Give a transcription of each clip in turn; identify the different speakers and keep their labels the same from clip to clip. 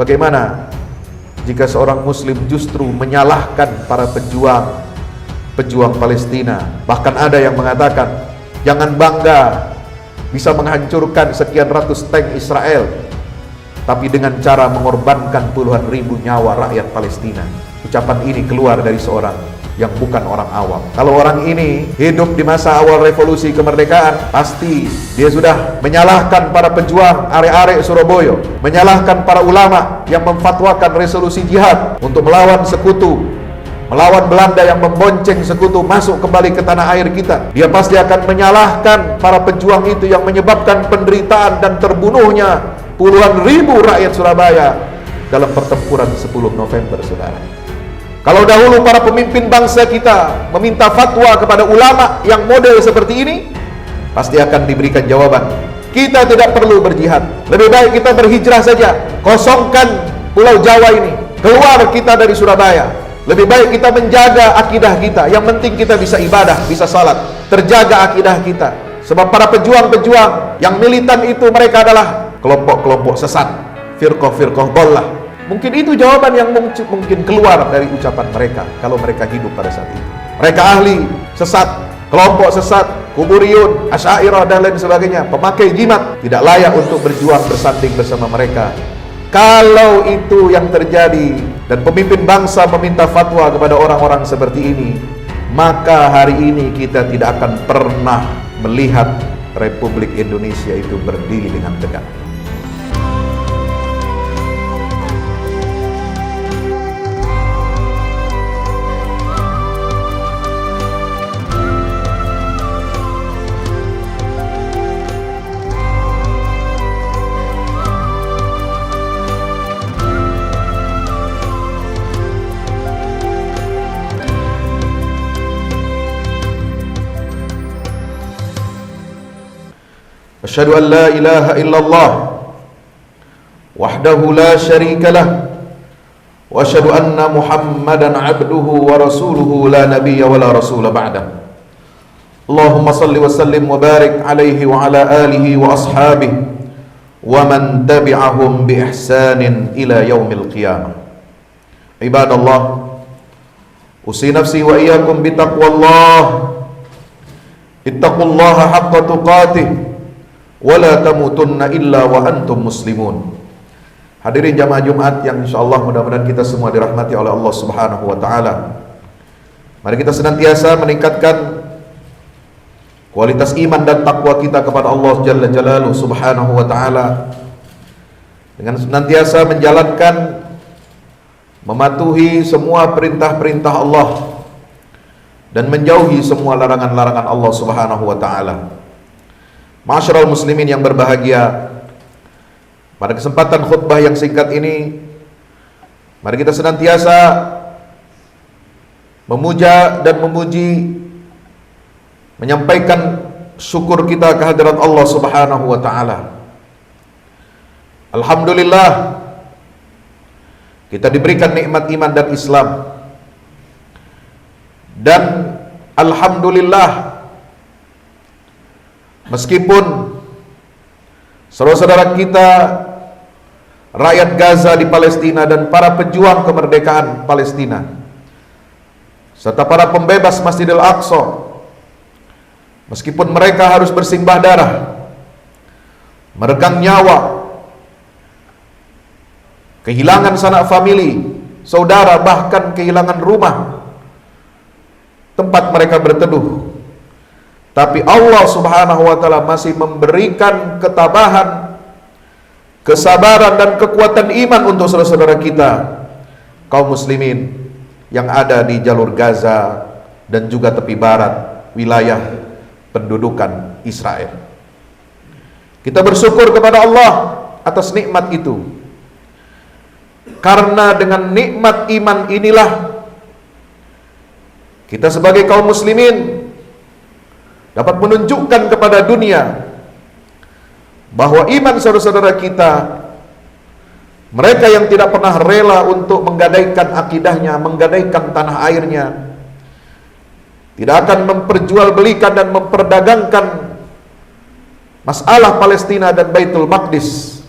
Speaker 1: Bagaimana jika seorang muslim justru menyalahkan para pejuang Palestina? Bahkan ada yang mengatakan, jangan bangga bisa menghancurkan sekian ratus tank Israel, tapi dengan cara mengorbankan puluhan ribu nyawa rakyat Palestina. Ucapan ini keluar dari seorang yang bukan orang awam. Kalau orang ini hidup di masa awal revolusi kemerdekaan, pasti dia sudah menyalahkan para pejuang arek-arek Surabaya, menyalahkan para ulama yang memfatwakan resolusi jihad untuk melawan sekutu, melawan Belanda yang membonceng sekutu masuk kembali ke tanah air kita. Dia pasti akan menyalahkan para pejuang itu yang menyebabkan penderitaan dan terbunuhnya puluhan ribu rakyat Surabaya dalam pertempuran 10 November, saudara. Kalau dahulu para pemimpin bangsa kita meminta fatwa kepada ulama yang model seperti ini, pasti akan diberikan jawaban, kita tidak perlu berjihad, lebih baik kita berhijrah saja, kosongkan Pulau Jawa ini, keluar kita dari Surabaya. Lebih baik kita menjaga akidah kita, yang penting kita bisa ibadah, bisa salat, terjaga akidah kita. Sebab para pejuang-pejuang yang militan itu, mereka adalah kelompok-kelompok sesat, firqah-firqah dhallah. Mungkin itu jawaban yang mungkin keluar dari ucapan mereka kalau mereka hidup pada saat itu. Mereka ahli sesat, kelompok sesat, kuburiyun, asy'ariyah dan lain sebagainya, pemakai jimat, tidak layak untuk berjuang bersanding bersama mereka. Kalau itu yang terjadi dan pemimpin bangsa meminta fatwa kepada orang-orang seperti ini, maka hari ini kita tidak akan pernah melihat Republik Indonesia itu berdiri dengan tegak. Asyhadu an la ilaha illallah wahdahu la syarika lah wa asyhadu anna Muhammadan abduhu wa rasuluhu la nabiyya wa la rasula ba'dah. Allahumma salli wa sallim wa barik alaihi wa ala alihi wa ashabihi wa man tabi'ahum bi ihsanin ila yaumil qiyamah. Ibadallah, usi nafsi wa iyyakum bi taqwallah. Ittaqullaha haqqa tuqatih wala tamutunna illa wa antum muslimun. Hadirin jamaah Jumat yang insyaallah mudah-mudahan kita semua dirahmati oleh Allah Subhanahu wa taala. Mari kita senantiasa meningkatkan kualitas iman dan takwa kita kepada Allah Jalla Jalaluhu Subhanahu wa taala dengan senantiasa menjalankan, mematuhi semua perintah-perintah Allah dan menjauhi semua larangan-larangan Allah Subhanahu wa taala. Ma'asyiral muslimin yang berbahagia, pada kesempatan khutbah yang singkat ini, mari kita senantiasa memuja dan memuji, menyampaikan syukur kita kehadirat Allah Subhanahu wa taala. Alhamdulillah, kita diberikan nikmat iman dan Islam. Dan alhamdulillah, meskipun saudara-saudara kita rakyat Gaza di Palestina dan para pejuang kemerdekaan Palestina serta para pembebas Masjidil Aqsa, meskipun mereka harus bersimbah darah, meregang nyawa, kehilangan sanak famili, saudara, bahkan kehilangan rumah tempat mereka berteduh, tapi Allah Subhanahu wa taala masih memberikan ketabahan, kesabaran dan kekuatan iman untuk saudara-saudara kita kaum muslimin yang ada di jalur Gaza dan juga tepi barat wilayah pendudukan Israel. Kita bersyukur kepada Allah atas nikmat itu. Karena dengan nikmat iman inilah kita sebagai kaum muslimin dapat menunjukkan kepada dunia bahwa iman saudara-saudara kita, mereka yang tidak pernah rela untuk menggadaikan akidahnya, menggadaikan tanah airnya, tidak akan memperjualbelikan dan memperdagangkan masalah Palestina dan Baitul Maqdis,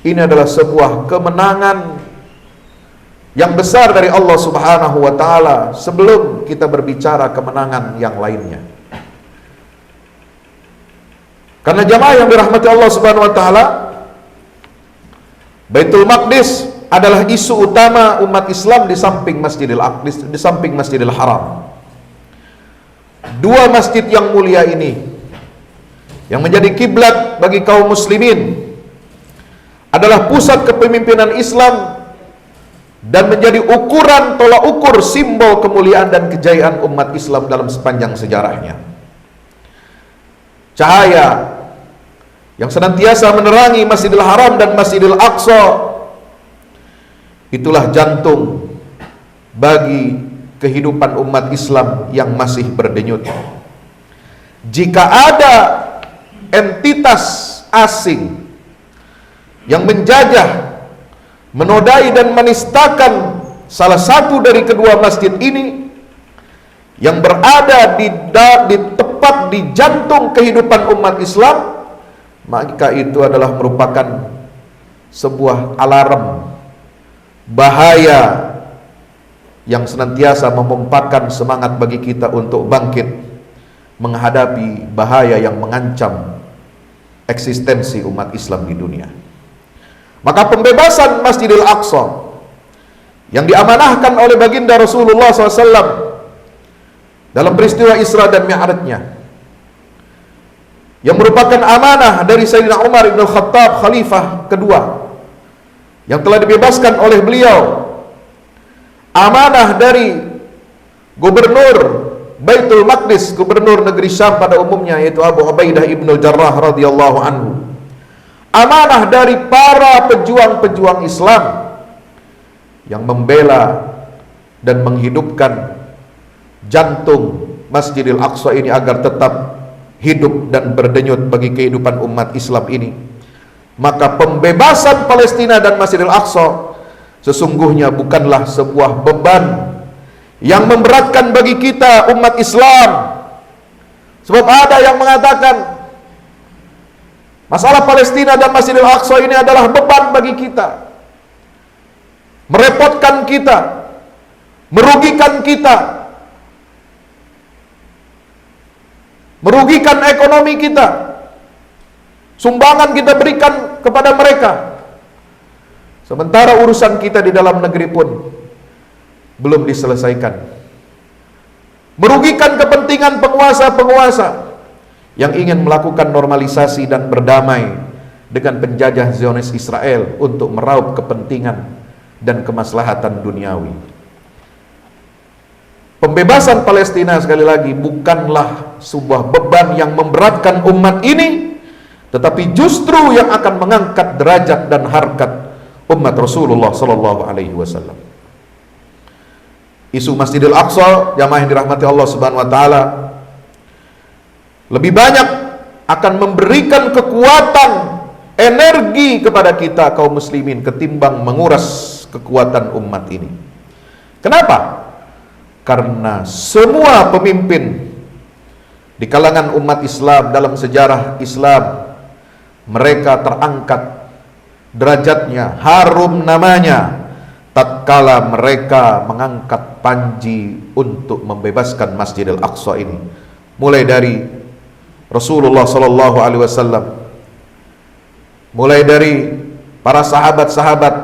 Speaker 1: Ini adalah sebuah kemenangan yang besar dari Allah Subhanahu wa taala sebelum kita berbicara kemenangan yang lainnya. Karena jamaah yang dirahmati Allah Subhanahu wa taala, Baitul Maqdis adalah isu utama umat Islam di samping Masjidil Haram. Dua masjid yang mulia ini yang menjadi kiblat bagi kaum muslimin adalah pusat kepemimpinan Islam dan menjadi ukuran tolak ukur simbol kemuliaan dan kejayaan umat Islam dalam sepanjang sejarahnya. Cahaya yang senantiasa menerangi Masjidil Haram dan Masjidil Aqsa, itulah jantung bagi kehidupan umat Islam yang masih berdenyut. Jika ada entitas asing yang menjajah, menodai dan menistakan salah satu dari kedua masjid ini yang berada tepat di jantung kehidupan umat Islam, maka itu adalah merupakan sebuah alarm bahaya yang senantiasa memompakan semangat bagi kita untuk bangkit menghadapi bahaya yang mengancam eksistensi umat Islam di dunia. Maka pembebasan Masjidil Aqsa yang diamanahkan oleh baginda Rasulullah SAW dalam peristiwa Isra dan Mi'rajnya, yang merupakan amanah dari Sayyidina Umar ibn Khattab, khalifah kedua, yang telah dibebaskan oleh beliau, amanah dari gubernur Baitul Maqdis, gubernur negeri Syam pada umumnya, yaitu Abu Ubaidah ibn Jarrah radhiyallahu anhu, amanah dari para pejuang-pejuang Islam yang membela dan menghidupkan jantung Masjidil Aqsa ini agar tetap hidup dan berdenyut bagi kehidupan umat Islam ini. Maka pembebasan Palestina dan Masjidil Aqsa sesungguhnya bukanlah sebuah beban yang memberatkan bagi kita umat Islam. Sebab ada yang mengatakan masalah Palestina dan Masjidil Aqsa ini adalah beban bagi kita, merepotkan kita, merugikan kita, merugikan ekonomi kita, sumbangan kita berikan kepada mereka, sementara urusan kita di dalam negeri pun belum diselesaikan, merugikan kepentingan penguasa-penguasa yang ingin melakukan normalisasi dan berdamai dengan penjajah Zionis Israel untuk meraup kepentingan dan kemaslahatan duniawi. Pembebasan Palestina, sekali lagi, bukanlah sebuah beban yang memberatkan umat ini, tetapi justru yang akan mengangkat derajat dan harkat umat Rasulullah sallallahu alaihi wasallam. Isu Masjidil Aqsa, jamaah yang dirahmati Allah Subhanahu wa taala, lebih banyak akan memberikan kekuatan, energi kepada kita kaum muslimin ketimbang menguras kekuatan umat ini. Kenapa? Karena semua pemimpin di kalangan umat Islam dalam sejarah Islam, mereka terangkat derajatnya, harum namanya tatkala mereka mengangkat panji untuk membebaskan Masjidil Aqsa ini. Mulai dari Rasulullah sallallahu alaihi wasallam, mulai dari para sahabat-sahabat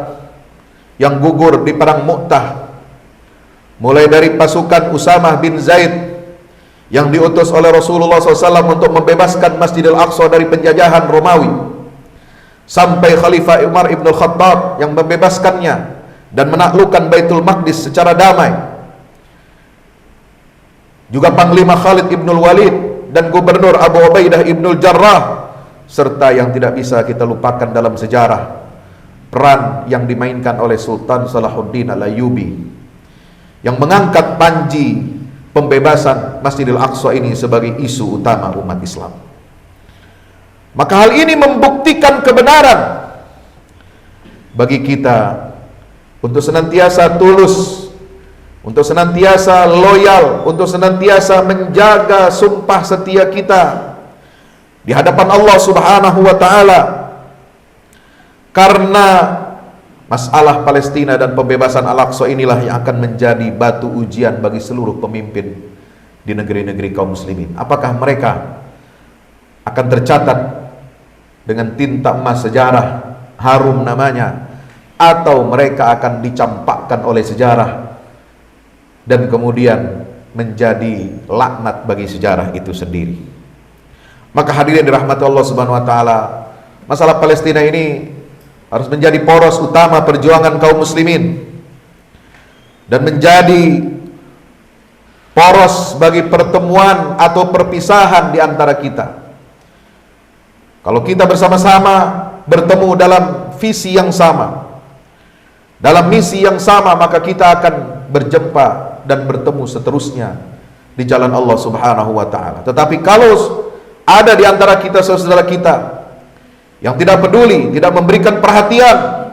Speaker 1: yang gugur di perang Mu'tah, mulai dari pasukan Usamah bin Zaid yang diutus oleh Rasulullah SAW untuk membebaskan Masjidil Aqsa dari penjajahan Romawi, sampai Khalifah Umar ibn Khattab yang membebaskannya dan menaklukkan Baitul Maqdis secara damai, juga Panglima Khalid ibn Walid dan Gubernur Abu Ubaidah ibn Jarrah, serta yang tidak bisa kita lupakan dalam sejarah, peran yang dimainkan oleh Sultan Salahuddin Al-Ayyubi yang mengangkat panji pembebasan Masjidil Aqsa ini sebagai isu utama umat Islam. Maka hal ini membuktikan kebenaran bagi kita untuk senantiasa tulus, untuk senantiasa loyal, untuk senantiasa menjaga sumpah setia kita di hadapan Allah Subhanahu wa taala, Karena masalah Palestina dan pembebasan Al-Aqsa inilah yang akan menjadi batu ujian bagi seluruh pemimpin di negeri-negeri kaum muslimin. Apakah mereka akan tercatat dengan tinta emas sejarah, harum namanya, atau mereka akan dicampakkan oleh sejarah dan kemudian menjadi laknat bagi sejarah itu sendiri. Maka hadirin dirahmati Allah Subhanahu wa taala, masalah Palestina ini harus menjadi poros utama perjuangan kaum muslimin dan menjadi poros bagi pertemuan atau perpisahan di antara kita. Kalau kita bersama-sama bertemu dalam visi yang sama, dalam misi yang sama, maka kita akan berjumpa dan bertemu seterusnya di jalan Allah Subhanahu wa taala. Tetapi kalau ada di antara kita saudara kita yang tidak peduli, tidak memberikan perhatian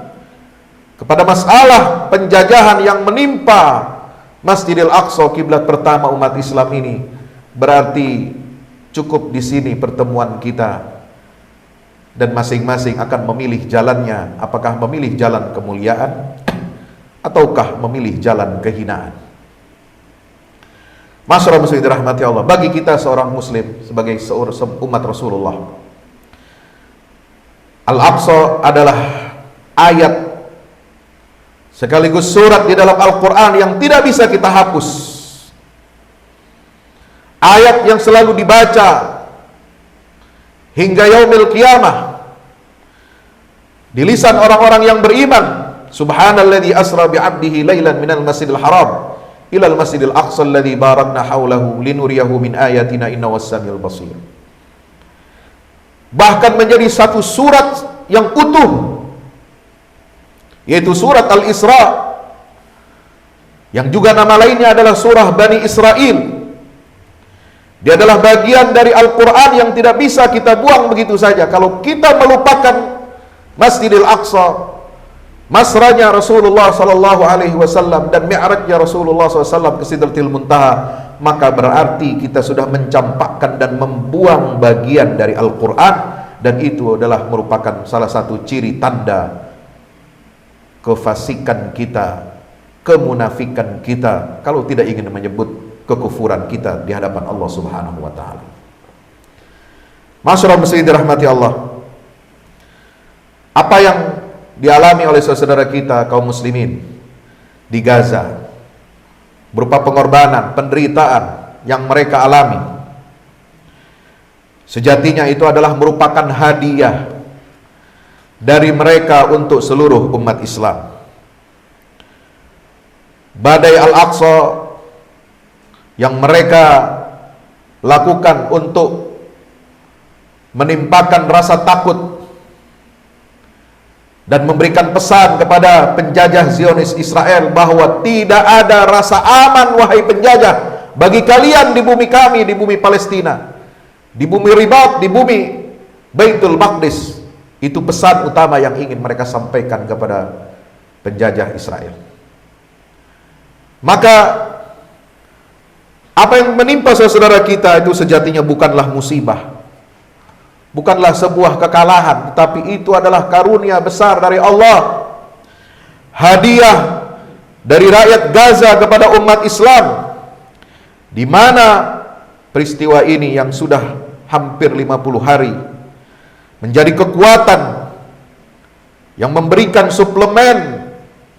Speaker 1: kepada masalah penjajahan yang menimpa Masjidil Aqsa, kiblat pertama umat Islam ini, berarti cukup di sini pertemuan kita, dan masing-masing akan memilih jalannya, apakah memilih jalan kemuliaan ataukah memilih jalan kehinaan. Masyarakat muslim dirahmati Allah, bagi kita seorang muslim sebagai umat Rasulullah, Al-Aqsa adalah ayat sekaligus surat di dalam Al-Quran yang tidak bisa kita hapus. Ayat yang selalu dibaca hingga yaumil qiyamah di lisan orang-orang yang beriman. Subhanalladzi asra bi'abdihi lailan minal masjidil haram ilal masjidil aqsa alladzi barakna haulahu linuriyahu min ayatina innahu was-samiul basir. Bahkan menjadi satu surat yang utuh, yaitu surat Al-Isra, yang juga nama lainnya adalah surah Bani Israel. Dia adalah bagian dari Al-Quran yang tidak bisa kita buang begitu saja. Kalau kita melupakan Masjidil Aqsa, masranya Rasulullah Sallallahu Alaihi Wasallam dan mi'rajnya Rasulullah SAW ke Sidratil Muntaha, maka berarti kita sudah mencampakkan dan membuang bagian dari Al-Quran, dan itu adalah merupakan salah satu ciri tanda kefasikan kita, kemunafikan kita, kalau tidak ingin menyebut kekufuran kita di hadapan Allah Subhanahu wa taala. Masyarakat muslimin dirahmati Allah, apa yang dialami oleh saudara kita kaum muslimin di Gaza berupa pengorbanan, penderitaan yang mereka alami, sejatinya itu adalah merupakan hadiah dari mereka untuk seluruh umat Islam. Badai Al-Aqsa yang mereka lakukan untuk menimpakan rasa takut dan memberikan pesan kepada penjajah Zionis Israel bahwa tidak ada rasa aman wahai penjajah bagi kalian di bumi kami, di bumi Palestina, di bumi Ribat, di bumi Baitul Maqdis. Itu pesan utama yang ingin mereka sampaikan kepada penjajah Israel. Maka apa yang menimpa saudara kita itu sejatinya bukanlah musibah, bukanlah sebuah kekalahan, tetapi itu adalah karunia besar dari Allah, hadiah dari rakyat Gaza kepada umat Islam, di mana peristiwa ini yang sudah hampir 50 hari menjadi kekuatan yang memberikan suplemen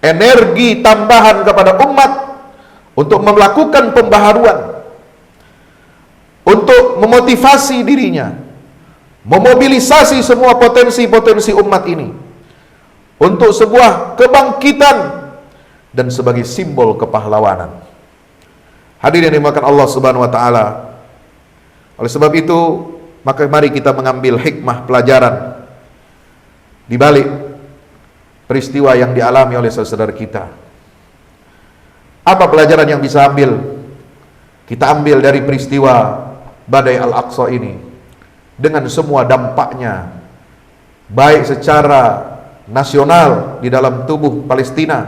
Speaker 1: energi tambahan kepada umat untuk melakukan pembaharuan, untuk memotivasi dirinya, memobilisasi semua potensi-potensi umat ini untuk sebuah kebangkitan dan sebagai simbol kepahlawanan. Hadirin yang dimuliakan Allah Subhanahu wa taala, oleh sebab itu maka mari kita mengambil hikmah pelajaran di balik peristiwa yang dialami oleh saudara kita. Apa pelajaran yang bisa kita ambil dari peristiwa badai Al-Aqsa ini dengan semua dampaknya, baik secara nasional di dalam tubuh Palestina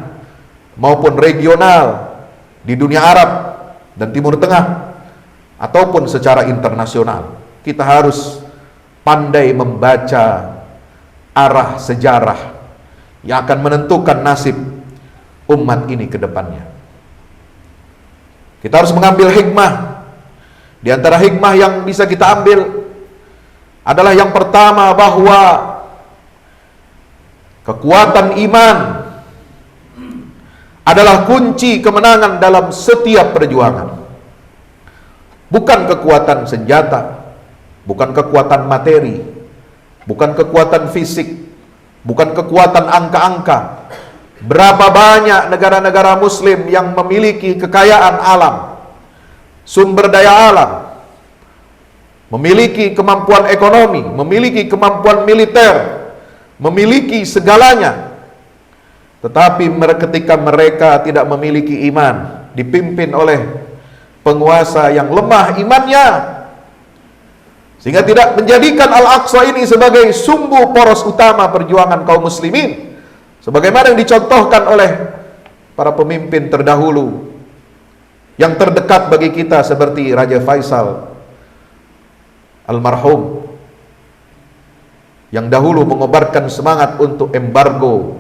Speaker 1: maupun regional di dunia Arab dan Timur Tengah, ataupun secara internasional. Kita harus pandai membaca arah sejarah yang akan menentukan nasib umat ini ke depannya. Kita harus mengambil hikmah. Di antara hikmah yang bisa kita ambil adalah yang pertama, bahwa kekuatan iman adalah kunci kemenangan dalam setiap perjuangan. Bukan kekuatan senjata, bukan kekuatan materi, bukan kekuatan fisik, bukan kekuatan angka-angka. Berapa banyak negara-negara muslim yang memiliki kekayaan alam, sumber daya alam, memiliki kemampuan ekonomi, memiliki kemampuan militer, memiliki segalanya. Tetapi ketika mereka tidak memiliki iman, dipimpin oleh penguasa yang lemah imannya, sehingga tidak menjadikan Al-Aqsa ini sebagai sumbu poros utama perjuangan kaum muslimin, sebagaimana yang dicontohkan oleh para pemimpin terdahulu yang terdekat bagi kita, seperti Raja Faisal almarhum, yang dahulu mengobarkan semangat untuk embargo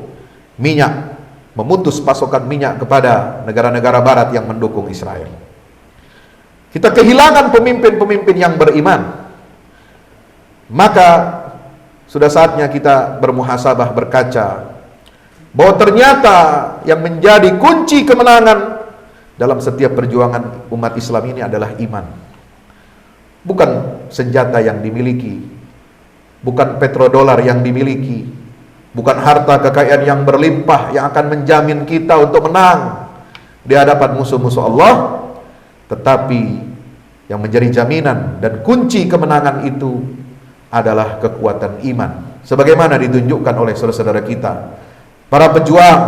Speaker 1: minyak, memutus pasokan minyak kepada negara-negara barat yang mendukung Israel. Kita kehilangan pemimpin-pemimpin yang beriman. Maka sudah saatnya kita bermuhasabah, berkaca bahwa ternyata yang menjadi kunci kemenangan dalam setiap perjuangan umat Islam ini adalah iman. Bukan senjata yang dimiliki, bukan petrodolar yang dimiliki, bukan harta kekayaan yang berlimpah yang akan menjamin kita untuk menang di hadapan musuh-musuh Allah, tetapi yang menjadi jaminan dan kunci kemenangan itu adalah kekuatan iman, sebagaimana ditunjukkan oleh saudara-saudara kita, para pejuang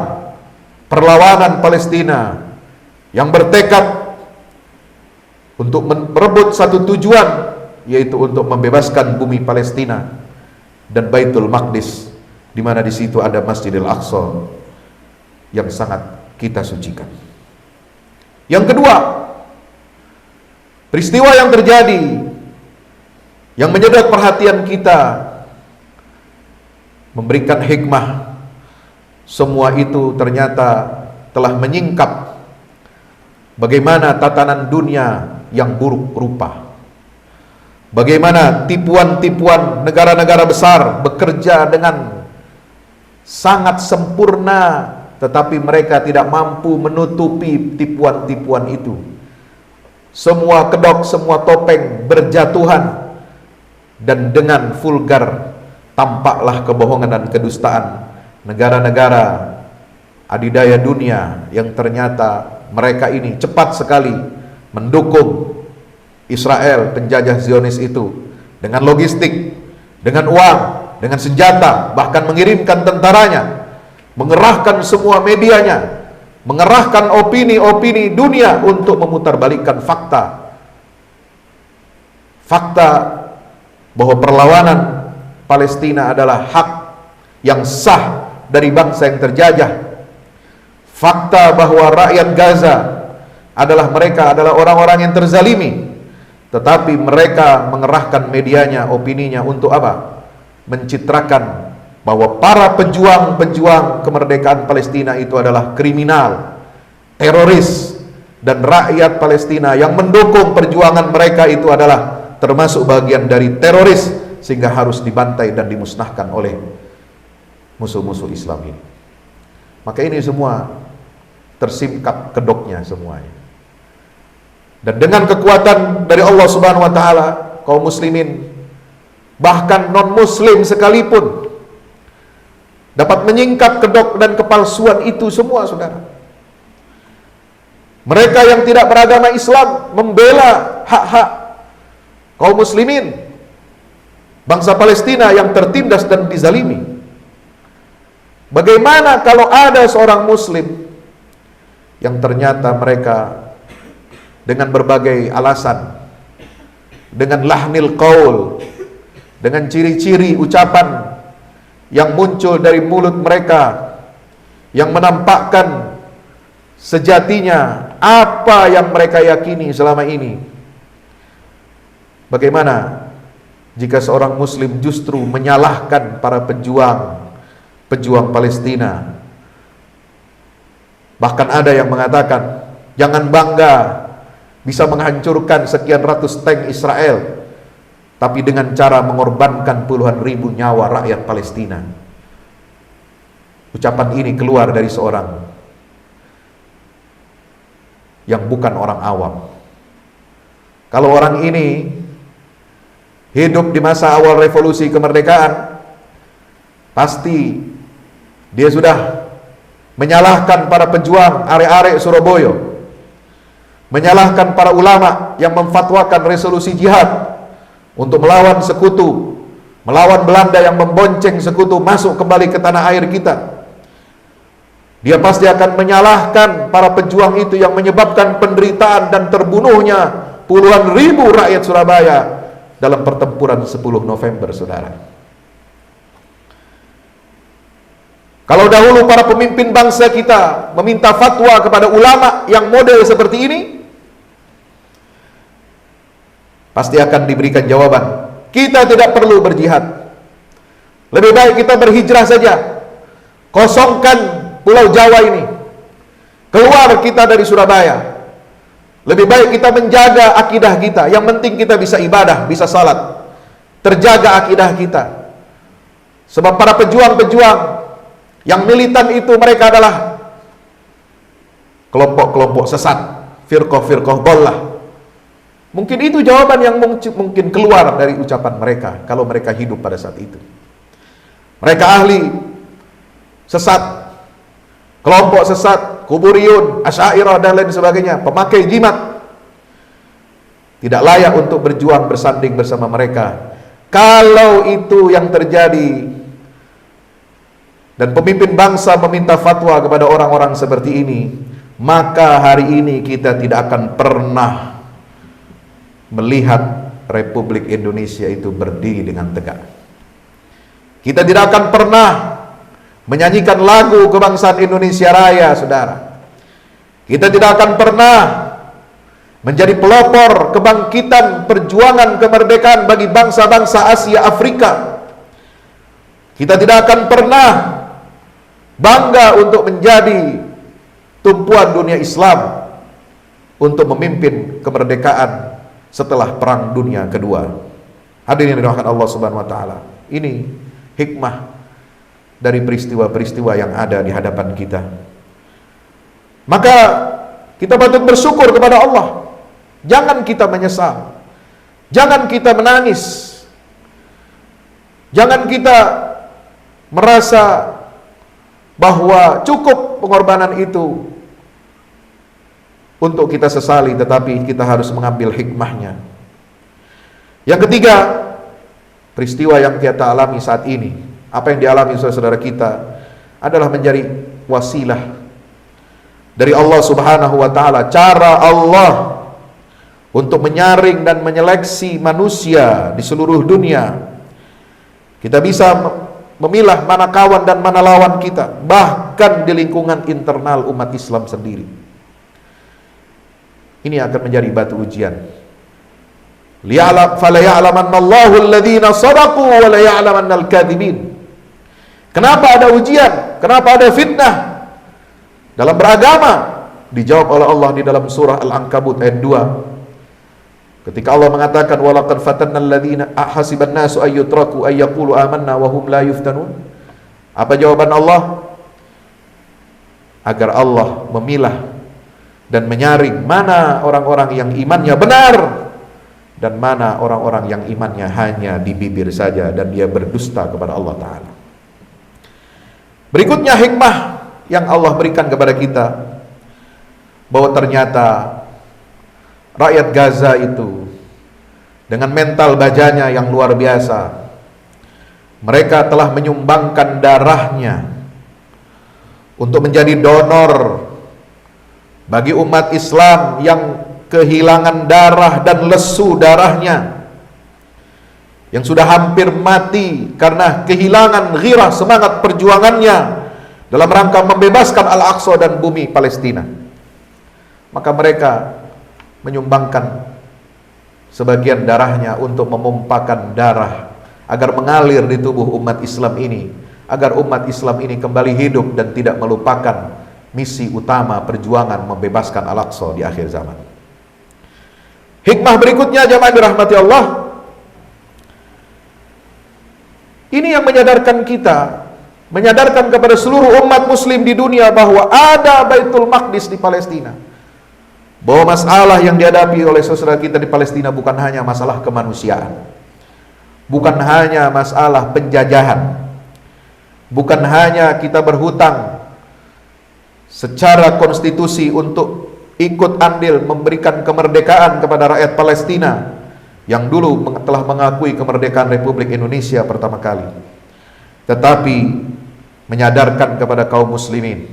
Speaker 1: perlawanan Palestina yang bertekad untuk merebut satu tujuan, yaitu untuk membebaskan bumi Palestina dan Baitul Maqdis, di mana di situ ada Masjidil Aqsa yang sangat kita sucikan. Yang kedua, peristiwa yang terjadi yang menyedot perhatian kita, memberikan hikmah. Semua itu ternyata telah menyingkap bagaimana tatanan dunia yang buruk rupa, bagaimana tipuan-tipuan negara-negara besar bekerja dengan sangat sempurna, tetapi mereka tidak mampu menutupi tipuan-tipuan itu. Semua kedok, semua topeng berjatuhan, dan dengan vulgar tampaklah kebohongan dan kedustaan negara-negara adidaya dunia yang ternyata mereka ini cepat sekali mendukung Israel, penjajah Zionis itu, dengan logistik, dengan uang, dengan senjata, bahkan mengirimkan tentaranya, mengerahkan semua medianya, mengerahkan opini-opini dunia untuk memutarbalikkan fakta bahwa perlawanan Palestina adalah hak yang sah dari bangsa yang terjajah. Fakta bahwa rakyat Gaza mereka adalah orang-orang yang terzalimi, tetapi mereka mengerahkan medianya, opininya untuk apa? Mencitrakan bahwa para pejuang kemerdekaan Palestina itu adalah kriminal, teroris, dan rakyat Palestina yang mendukung perjuangan mereka itu adalah termasuk bagian dari teroris, sehingga harus dibantai dan dimusnahkan oleh musuh-musuh Islam ini. Maka ini semua tersingkap kedoknya semuanya. Dan dengan kekuatan dari Allah Subhanahu wa taala, kaum muslimin, bahkan non-muslim sekalipun dapat menyingkap kedok dan kepalsuan itu semua, saudara. Mereka yang tidak beragama Islam membela hak-hak kaum muslimin, bangsa Palestina yang tertindas dan dizalimi. Bagaimana kalau ada seorang muslim yang ternyata mereka dengan berbagai alasan, dengan lahnil qaul, dengan ciri-ciri ucapan yang muncul dari mulut mereka, yang menampakkan sejatinya apa yang mereka yakini selama ini. Bagaimana jika seorang muslim justru menyalahkan para pejuang pejuang Palestina. Bahkan ada yang mengatakan, jangan bangga bisa menghancurkan sekian ratus tank Israel, tapi dengan cara mengorbankan puluhan ribu nyawa rakyat Palestina. Ucapan ini keluar dari seorang yang bukan orang awam. Kalau orang ini hidup di masa awal revolusi kemerdekaan, pasti dia sudah menyalahkan para pejuang arek-arek Surabaya, menyalahkan para ulama yang memfatwakan resolusi jihad untuk melawan sekutu, melawan Belanda yang membonceng sekutu masuk kembali ke tanah air kita. Dia pasti akan menyalahkan para pejuang itu yang menyebabkan penderitaan dan terbunuhnya puluhan ribu rakyat Surabaya dalam pertempuran 10 November, saudara. Kalau dahulu para pemimpin bangsa kita meminta fatwa kepada ulama yang model seperti ini, pasti akan diberikan jawaban, kita tidak perlu berjihad, lebih baik kita berhijrah saja, kosongkan Pulau Jawa ini, keluar kita dari Surabaya. Lebih baik kita menjaga akidah kita, yang penting kita bisa ibadah, bisa salat, terjaga akidah kita. Sebab para pejuang-pejuang yang militan itu, mereka adalah kelompok-kelompok sesat, firqah-firqah dhallah. Mungkin itu jawaban yang mungkin keluar dari ucapan mereka kalau mereka hidup pada saat itu. Mereka ahli sesat, kelompok sesat, kuburiyun, asy'ariyah dan lain sebagainya, pemakai jimat. Tidak layak untuk berjuang bersanding bersama mereka. Kalau itu yang terjadi dan pemimpin bangsa meminta fatwa kepada orang-orang seperti ini, maka hari ini kita tidak akan pernah melihat Republik Indonesia itu berdiri dengan tegak. Kita tidak akan pernah menyanyikan lagu kebangsaan Indonesia Raya, saudara. Kita tidak akan pernah menjadi pelopor kebangkitan perjuangan kemerdekaan bagi bangsa-bangsa Asia Afrika. Kita tidak akan pernah bangga untuk menjadi tumpuan dunia Islam untuk memimpin kemerdekaan setelah Perang Dunia Kedua. Hadirin yang dirahmati Allah Subhanahu wa taala. Ini hikmah dari peristiwa-peristiwa yang ada di hadapan kita. Maka kita patut bersyukur kepada Allah. Jangan kita menyesal. Jangan kita menangis. Jangan kita merasa bahwa cukup pengorbanan itu untuk kita sesali, tetapi kita harus mengambil hikmahnya. Yang ketiga, peristiwa yang kita alami saat ini, apa yang dialami saudara kita adalah menjadi wasilah dari Allah Subhanahu wa taala, cara Allah untuk menyaring dan menyeleksi manusia di seluruh dunia. Kita bisa memilah mana kawan dan mana lawan kita, bahkan di lingkungan internal umat Islam sendiri. Ini akan menjadi batu ujian. Fala ya'lamannallahu alladhina shadaqu wa la ya'lamannal kadhibin. Kenapa ada ujian? Kenapa ada fitnah dalam beragama? Dijawab oleh Allah di dalam surah Al-Ankabut ayat 2. Ketika Allah mengatakan walaqad fatanna alladhina ahasiban nasu ayyutraku ayyaqulu amanna wa hum la yuftanun. Apa jawaban Allah? Agar Allah memilah dan menyaring mana orang-orang yang imannya benar dan mana orang-orang yang imannya hanya di bibir saja dan dia berdusta kepada Allah Ta'ala. Berikutnya hikmah yang Allah berikan kepada kita, bahwa ternyata rakyat Gaza itu dengan mental bajanya yang luar biasa, mereka telah menyumbangkan darahnya untuk menjadi donor bagi umat Islam yang kehilangan darah dan lesu darahnya, yang sudah hampir mati karena kehilangan ghirah semangat perjuangannya dalam rangka membebaskan Al-Aqsa dan bumi Palestina. Maka mereka menyumbangkan sebagian darahnya untuk memumpakan darah agar mengalir di tubuh umat Islam ini, agar umat Islam ini kembali hidup dan tidak melupakan misi utama perjuangan membebaskan Al-Aqsa di akhir zaman. Hikmah berikutnya jamaah dirahmati Allah, ini yang menyadarkan kita, menyadarkan kepada seluruh umat muslim di dunia bahwa ada Baitul Maqdis di Palestina. Bahwa masalah yang dihadapi oleh saudara kita di Palestina bukan hanya masalah kemanusiaan, bukan hanya masalah penjajahan, bukan hanya kita berhutang secara konstitusi untuk ikut andil memberikan kemerdekaan kepada rakyat Palestina yang dulu telah mengakui kemerdekaan Republik Indonesia pertama kali, tetapi menyadarkan kepada kaum muslimin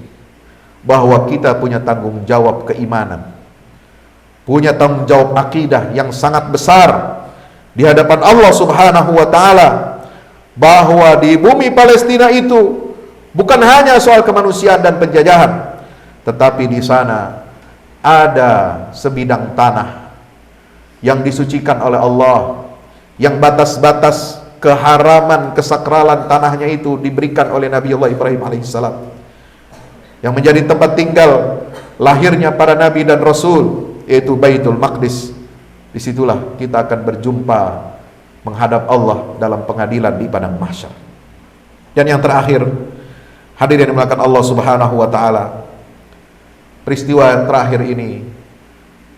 Speaker 1: bahwa kita punya tanggung jawab keimanan, punya tanggung jawab akidah yang sangat besar di hadapan Allah Subhanahu wa taala, bahwa di bumi Palestina itu bukan hanya soal kemanusiaan dan penjajahan, tetapi di sana ada sebidang tanah yang disucikan oleh Allah, yang batas-batas keharaman, kesakralan tanahnya itu diberikan oleh Nabi Allah Ibrahim alaihissalam, yang menjadi tempat tinggal lahirnya para nabi dan rasul, yaitu Baitul Maqdis. Disitulah kita akan berjumpa menghadap Allah dalam pengadilan di padang mahsyar. Dan yang terakhir, hadirin yang dimuliakan Allah Subhanahu wa taala, peristiwa yang terakhir ini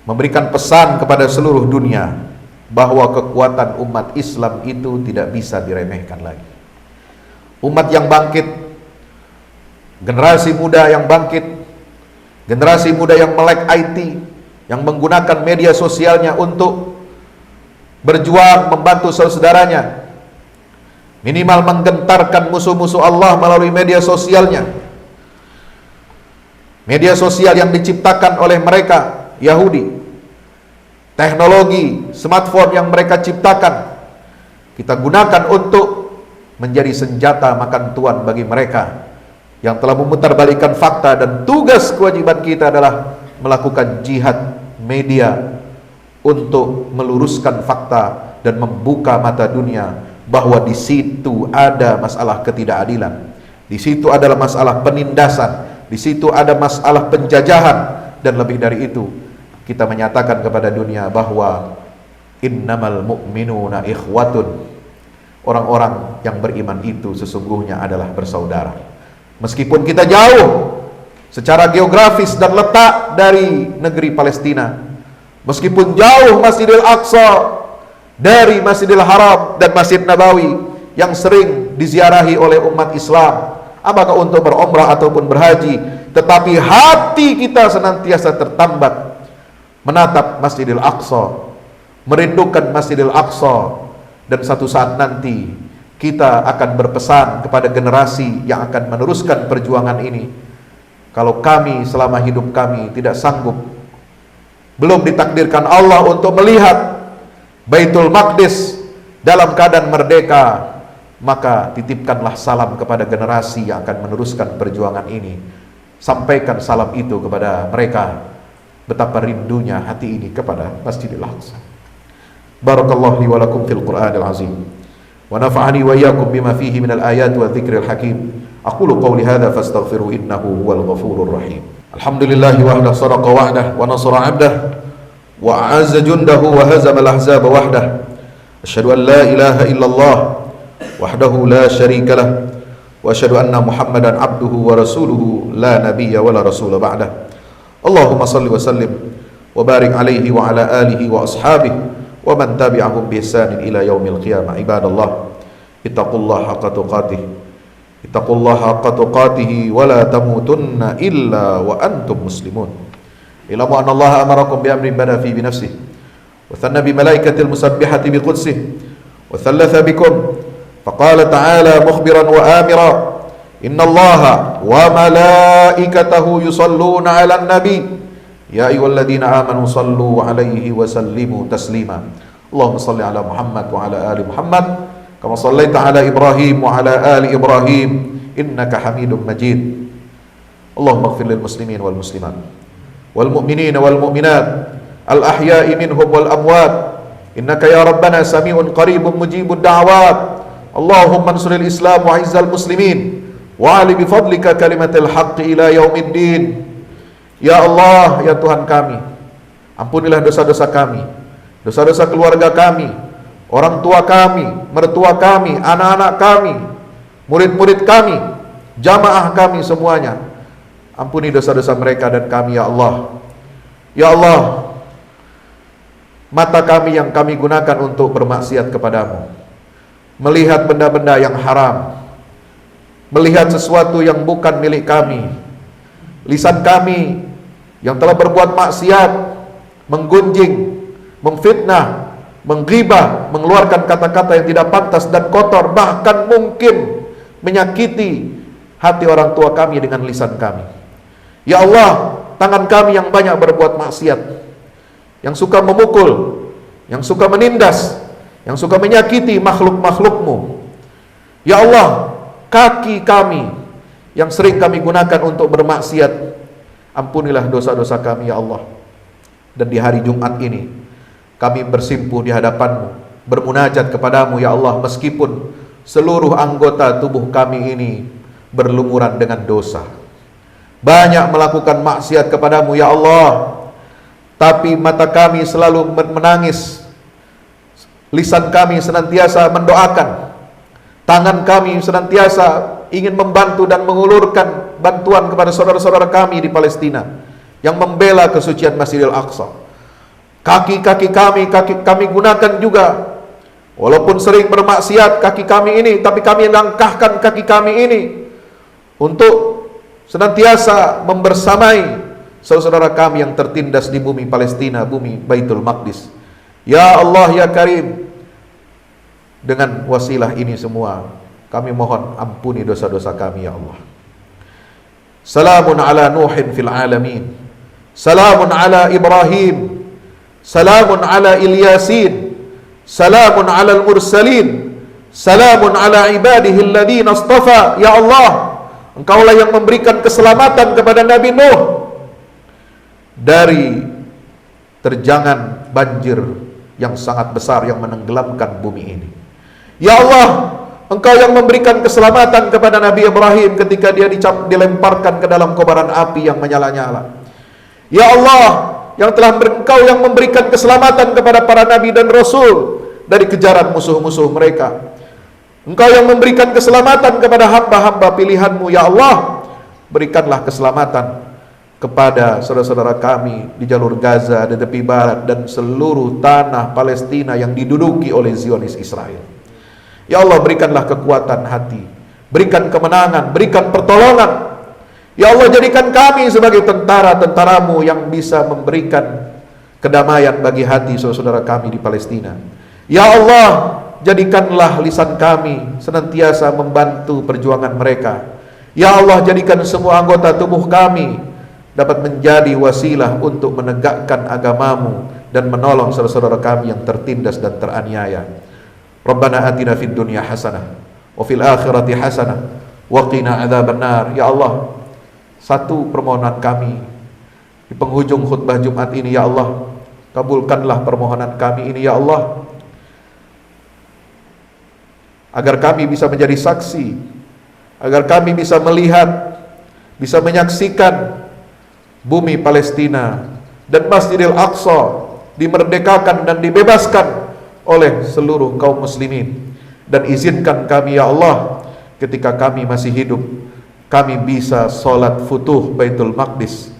Speaker 1: memberikan pesan kepada seluruh dunia bahwa kekuatan umat Islam itu tidak bisa diremehkan lagi. Umat yang bangkit, generasi muda yang bangkit, generasi muda yang melek IT, yang menggunakan media sosialnya untuk berjuang membantu saudara-saudaranya, minimal menggentarkan musuh-musuh Allah melalui media sosialnya. Media sosial yang diciptakan oleh mereka Yahudi, teknologi smartphone yang mereka ciptakan, kita gunakan untuk menjadi senjata makan tuan bagi mereka yang telah memutarbalikkan fakta. Dan tugas kewajiban kita adalah melakukan jihad media untuk meluruskan fakta dan membuka mata dunia bahwa di situ ada masalah ketidakadilan, di situ adalah masalah penindasan, di situ ada masalah penjajahan, dan lebih dari itu kita menyatakan kepada dunia bahwa innamal mu'minuna ikhwatun, orang-orang yang beriman itu sesungguhnya adalah bersaudara. Meskipun kita jauh secara geografis dan letak dari negeri Palestina, meskipun jauh Masjidil Aqsa dari Masjidil Haram dan Masjid Nabawi yang sering diziarahi oleh umat Islam, apakah untuk berumrah ataupun berhaji, tetapi hati kita senantiasa tertambat menatap Masjidil Aqsa, merindukan Masjidil Aqsa. Dan satu saat nanti kita akan berpesan kepada generasi yang akan meneruskan perjuangan ini, kalau kami selama hidup kami tidak sanggup, belum ditakdirkan Allah untuk melihat Baitul Maqdis dalam keadaan merdeka, maka titipkanlah salam kepada generasi yang akan meneruskan perjuangan ini. Sampaikan salam itu kepada mereka, betapa rindunya hati ini kepada Masjidil Aqsa. Barakallahu li wa lakum fil Qur'anil azim, wa nafa'ani wa iyyakum bima fihi minal ayati wa dzikril hakim. Aqulu qawli hadza fastaghfiru innahu huwal ghafurur rahim. Alhamdulillahi wahda sadaqa wahdah wa nasara 'abdah wa a'azza jundahu wa hazama al-ahzaba wahdah. Asyhadu an la ilaha illallah wahdahu la syarika lah wa asyhadu anna Muhammadan abduhu wa rasuluhu la nabiyya wa la rasula ba'dah. Allahumma salli wa sallim wa barik alaihi wa ala alihi wa ashabihi wa man tabi'ahum bi ihsanin ila yaumil qiyamah. Ibadallah, ittaqullaha haqqa tuqatih, ittaqullaha haqqa tuqatih wa la tamutunna illa wa antum muslimun. Ilamu anna Allah amarakum bi amrin bada fi bi nafsihi wa thanna bi malaikatil musabbihati bi qudsih wa thalatha bikum faqala ta'ala mukhbiran wa amira inna Allaha wa malaikatahu yusalluna 'alan nabi ya ayyuhalladzina amanu sallu 'alaihi wa sallimu taslima. Allahumma salli ala Muhammad wa ala ali Muhammad kama sallaita ala Ibrahim wa ala ali Ibrahim innaka Hamidum Majid. Allahumma ighfir lil muslimin wal muslimat wal mu'minina wal mu'minat al ahya'i minhum wal amwat innaka ya rabbana sami'un qaribun mujibud da'awat. Allahumma ansuril Islam wa izzal muslimin wa ali bifadlika kalimatil haqqi ila yaumiddin. Ya Allah, ya Tuhan kami, ampunilah dosa-dosa kami, dosa-dosa keluarga kami, orang tua kami, mertua kami, anak-anak kami, murid-murid kami, jamaah kami semuanya. Ampuni dosa-dosa mereka dan kami, ya Allah. Ya Allah, mata kami yang kami gunakan untuk bermaksiat kepadamu, melihat benda-benda yang haram, melihat sesuatu yang bukan milik kami. Lisan kami yang telah berbuat maksiat, menggunjing, memfitnah, menggibah, mengeluarkan kata-kata yang tidak pantas dan kotor, bahkan mungkin menyakiti hati orang tua kami dengan lisan kami. Ya Allah, tangan kami yang banyak berbuat maksiat, yang suka memukul, yang suka menindas, yang suka menyakiti makhluk-makhluk-Mu. Ya Allah, kaki kami yang sering kami gunakan untuk bermaksiat, ampunilah dosa-dosa kami, ya Allah. Dan di hari Jumat ini kami bersimpuh di hadapan-Mu, bermunajat kepadamu, ya Allah, meskipun seluruh anggota tubuh kami ini berlumuran dengan dosa, banyak melakukan maksiat kepadamu, ya Allah. Tapi mata kami selalu menangis, lisan kami senantiasa mendoakan, tangan kami senantiasa ingin membantu dan mengulurkan bantuan kepada saudara-saudara kami di Palestina yang membela kesucian Masjidil Aqsa. Kaki kami gunakan juga, walaupun sering bermaksiat kaki kami ini, tapi kami langkahkan kaki kami ini untuk senantiasa membersamai saudara kami yang tertindas di bumi Palestina, bumi Baitul Maqdis. Ya Allah, ya Karim, dengan wasilah ini semua kami mohon ampuni dosa-dosa kami, ya Allah. Salamun ala Nuhin fil alamin, salamun ala Ibrahim, salamun ala Ilyasin, salamun ala al-mursalin, salamun ala ibadihi alladhina astafa. Ya Allah, Engkaulah yang memberikan keselamatan kepada Nabi Nuh dari terjangan banjir yang sangat besar yang menenggelamkan bumi ini. Ya Allah, Engkau yang memberikan keselamatan kepada Nabi Ibrahim ketika dia dilemparkan ke dalam kobaran api yang menyala-nyala. Ya Allah, Engkau yang memberikan keselamatan kepada para nabi dan rasul dari kejaran musuh-musuh mereka. Engkau yang memberikan keselamatan kepada hamba-hamba pilihan-Mu, ya Allah. Berikanlah keselamatan kepada saudara-saudara kami di jalur Gaza, di tepi barat, dan seluruh tanah Palestina yang diduduki oleh Zionis Israel. Ya Allah, berikanlah kekuatan hati, berikan kemenangan, berikan pertolongan. Ya Allah, jadikan kami sebagai tentara-tentara-Mu yang bisa memberikan kedamaian bagi hati saudara-saudara kami di Palestina. Ya Allah, jadikanlah lisan kami senantiasa membantu perjuangan mereka. Ya Allah, jadikan semua anggota tubuh kami dapat menjadi wasilah untuk menegakkan agama-Mu dan menolong saudara-saudara kami yang tertindas dan teraniaya. Rabbana atina fid dunya hasanah wa fil akhirati hasanah wa qina adzabannar. Ya Allah, satu permohonan kami di penghujung khutbah Jumat ini, ya Allah, kabulkanlah permohonan kami ini, ya Allah, agar kami bisa menjadi saksi, agar kami bisa melihat, bisa menyaksikan bumi Palestina dan Masjidil Aqsa dimerdekakan dan dibebaskan oleh seluruh kaum muslimin. Dan izinkan kami, ya Allah, ketika kami masih hidup, kami bisa sholat futuh Baitul Maqdis,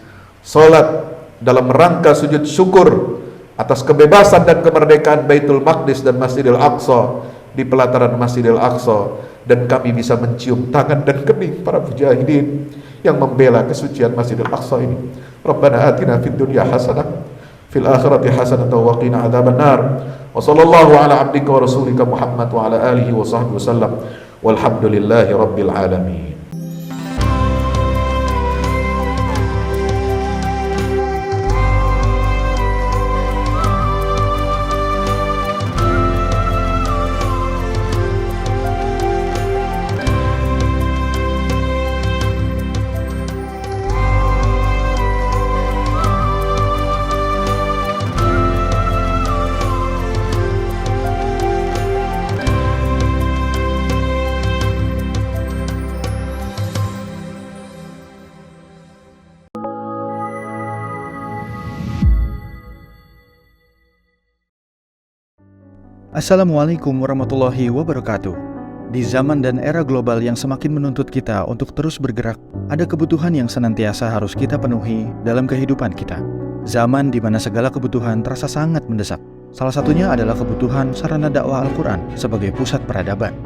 Speaker 1: sholat dalam rangka sujud syukur atas kebebasan dan kemerdekaan Baitul Maqdis dan Masjidil Aqsa, di pelataran Masjidil Aqsa, dan kami bisa mencium tangan dan kening para mujahidin yang membela kesucian Masjidil Aqsa ini. Rabbana atina fid dunya hasanah fil akhirati hasanah wa qina adzabannar. Wa sallallahu ala abdika wa rasulika Muhammad wa ala alihi wa sahbihi wasallam. Walhamdulillahi rabbil alamin.
Speaker 2: Assalamualaikum warahmatullahi wabarakatuh. Di zaman dan era global yang semakin menuntut kita untuk terus bergerak, ada kebutuhan yang senantiasa harus kita penuhi dalam kehidupan kita. Zaman di mana segala kebutuhan terasa sangat mendesak. Salah satunya adalah kebutuhan sarana dakwah Al-Quran sebagai pusat peradaban.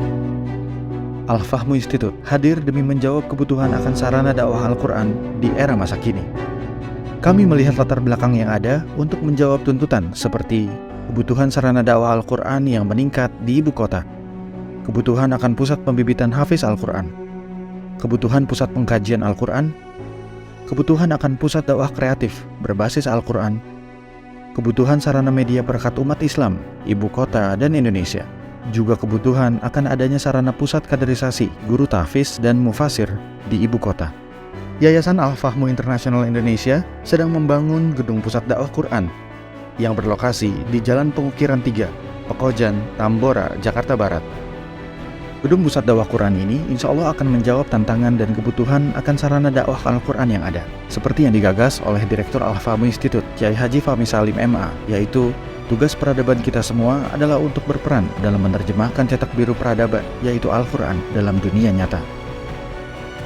Speaker 2: Al-Fahmu Institute hadir demi menjawab kebutuhan akan sarana dakwah Al-Quran di era masa kini. Kami melihat latar belakang yang ada untuk menjawab tuntutan seperti kebutuhan sarana dakwah Al-Quran yang meningkat di ibu kota, kebutuhan akan pusat pembibitan hafiz Al-Quran, kebutuhan pusat pengkajian Al-Quran, kebutuhan akan pusat dakwah kreatif berbasis Al-Quran, kebutuhan sarana media perekat umat Islam, ibu kota dan Indonesia, juga kebutuhan akan adanya sarana pusat kaderisasi guru tahfiz dan mufasir di ibu kota. Yayasan Al-Fahmu International Indonesia sedang membangun gedung pusat dakwah Quran yang berlokasi di Jalan Pengukiran 3, Pekojan, Tambora, Jakarta Barat. Gedung pusat dakwah Quran ini insya Allah akan menjawab tantangan dan kebutuhan akan sarana dakwah Al-Quran yang ada, seperti yang digagas oleh Direktur Al-Fahmu Institute, Kiai Haji Fahmi Salim MA, yaitu tugas peradaban kita semua adalah untuk berperan dalam menerjemahkan cetak biru peradaban, yaitu Al-Quran, dalam dunia nyata.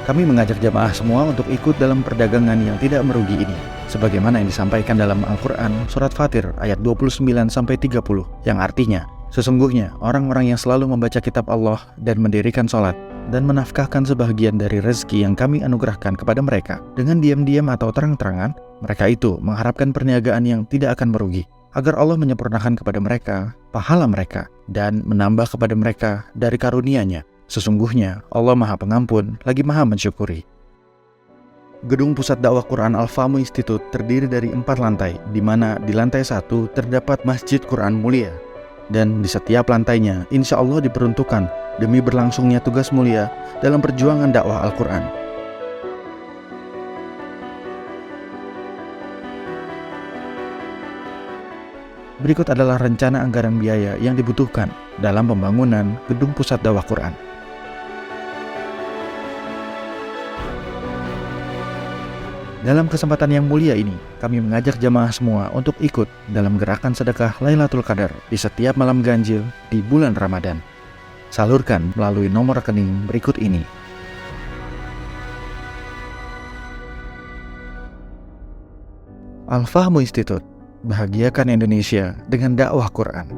Speaker 2: Kami mengajak jamaah semua untuk ikut dalam perdagangan yang tidak merugi ini, sebagaimana yang disampaikan dalam Al-Quran Surat Fatir ayat 29-30, yang artinya, sesungguhnya orang-orang yang selalu membaca kitab Allah dan mendirikan sholat, dan menafkahkan sebahagian dari rezeki yang kami anugerahkan kepada mereka, dengan diam-diam atau terang-terangan, mereka itu mengharapkan perniagaan yang tidak akan merugi, agar Allah menyempurnakan kepada mereka pahala mereka, dan menambah kepada mereka dari karunia-Nya. Sesungguhnya Allah Maha Pengampun lagi Maha Mensyukuri. Gedung Pusat Dakwah Quran Al-Fahmu Institute terdiri dari 4 lantai, di mana di lantai 1 terdapat Masjid Quran Mulia, dan di setiap lantainya insya Allah diperuntukkan demi berlangsungnya tugas mulia dalam perjuangan dakwah Al-Quran. Berikut adalah rencana anggaran biaya yang dibutuhkan dalam pembangunan Gedung Pusat Dakwah Quran. Dalam kesempatan yang mulia ini, kami mengajak jamaah semua untuk ikut dalam gerakan sedekah Lailatul Qadar di setiap malam ganjil di bulan Ramadan. Salurkan melalui nomor rekening berikut ini. Al-Fahmu Institute, bahagiakan Indonesia dengan dakwah Quran.